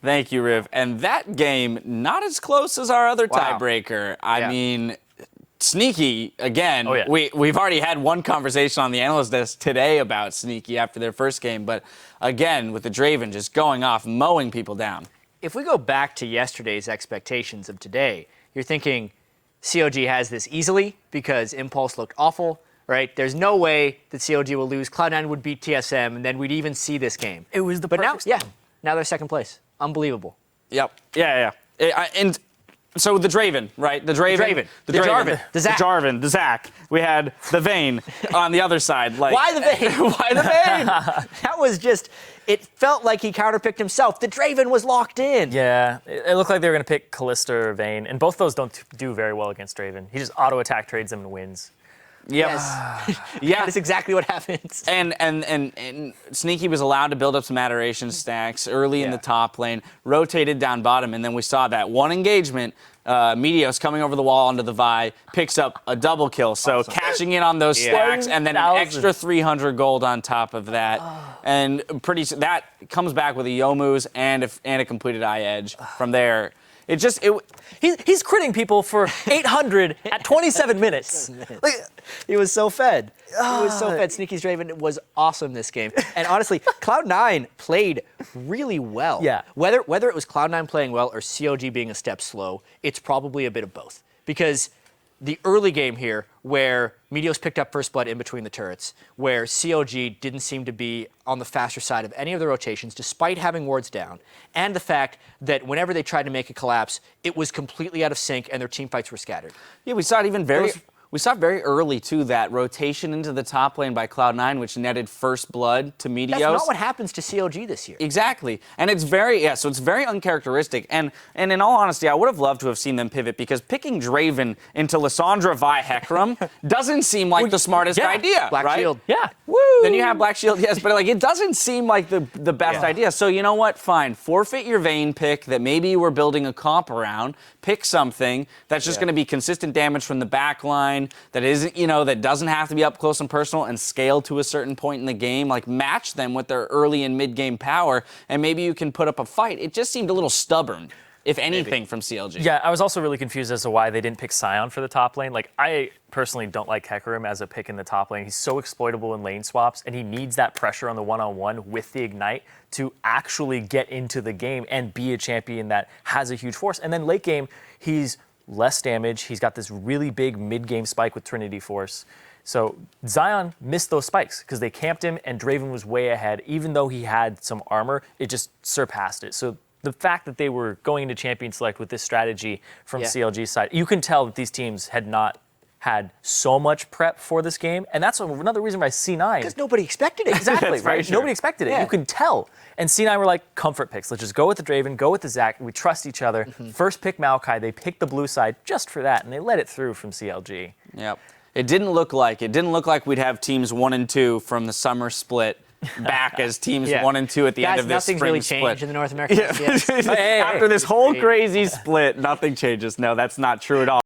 Thank you, Riv. And that game, not as close as our other tiebreaker. I mean, Sneaky, again, we've already had one conversation on the analyst desk today about Sneaky after their first game, but again, with the Draven just going off, mowing people down. If we go back to yesterday's expectations of today, you're thinking CLG has this easily because Impulse looked awful, right? There's no way that CLG will lose. Cloud9 would beat TSM, and then we'd even see this game. It was the perfect now they're second place. Unbelievable. Yep. And so the Draven, right? The Draven. The Jarvan. The Jarvan. The Zac. We had the Vayne on the other side. Like, why the Vayne? Why the Vayne? That was just, it felt like he counterpicked himself. The Draven was locked in. Yeah, it looked like they were going to pick Kalista or Vayne, and both those don't do very well against Draven. He just auto-attack trades them and wins. Yep. Yes. That's exactly what happens. And Sneaky was allowed to build up some adoration stacks early in the top lane, rotated down bottom, and then we saw that one engagement. Meteos coming over the wall onto the Vi, picks up a double kill. So cashing in on those stacks, and then an extra 300 gold on top of that. And that comes back with a Youmuu's and a completed eye edge from there. He's critting people for 800 at 27 minutes. He was so fed. He was so fed. Sneaky's Draven was awesome this game. And honestly, Cloud9 played really well. Yeah. Whether it was Cloud9 playing well or CLG being a step slow, it's probably a bit of both. Because the early game here, where Meteos picked up first blood in between the turrets, where CLG didn't seem to be on the faster side of any of the rotations, despite having wards down, and the fact that whenever they tried to make a collapse, it was completely out of sync and their team fights were scattered. Yeah, we saw it we saw very early, too, that rotation into the top lane by Cloud9, which netted first blood to Meteos. That's not what happens to CLG this year. Exactly. And it's so it's very uncharacteristic. And in all honesty, I would have loved to have seen them pivot, because picking Draven into Lissandra Vi Hecarim doesn't seem like the smartest idea, Black right? Shield. Yeah. Woo! Then you have Black Shield, yes, but it doesn't seem like the best idea. So you know what? Fine. Forfeit your Vayne pick that maybe you were building a comp around. Pick something that's just going to be consistent damage from the back line, that isn't, that doesn't have to be up close and personal and scale to a certain point in the game. Like, match them with their early and mid-game power, and maybe you can put up a fight. It just seemed a little stubborn, if anything, from CLG. Yeah, I was also really confused as to why they didn't pick Sion for the top lane. Like, I personally don't like Hecarim as a pick in the top lane. He's so exploitable in lane swaps, and he needs that pressure on the one-on-one with the Ignite to actually get into the game and be a champion that has a huge force. And then late game, he's less damage. He's got this really big mid-game spike with Trinity Force. So Zion missed those spikes because they camped him, and Draven was way ahead. Even though he had some armor, it just surpassed it. So the fact that they were going into Champion Select with this strategy from CLG's side, you can tell that these teams had not had so much prep for this game, and that's another reason why C9... Because nobody expected it. Exactly, right? Nobody expected it. Yeah. You can tell. And C9 were like, comfort picks. Let's just go with the Draven, go with the Zac. We trust each other. First pick Maokai. They picked the blue side just for that, and they let it through from CLG. Yep. It didn't look like we'd have teams 1 and 2 from the summer split back as teams 1 and 2 at the end of this spring split. Nothing's really changed in the North American LCS. After this whole crazy split, nothing changes. No, that's not true at all.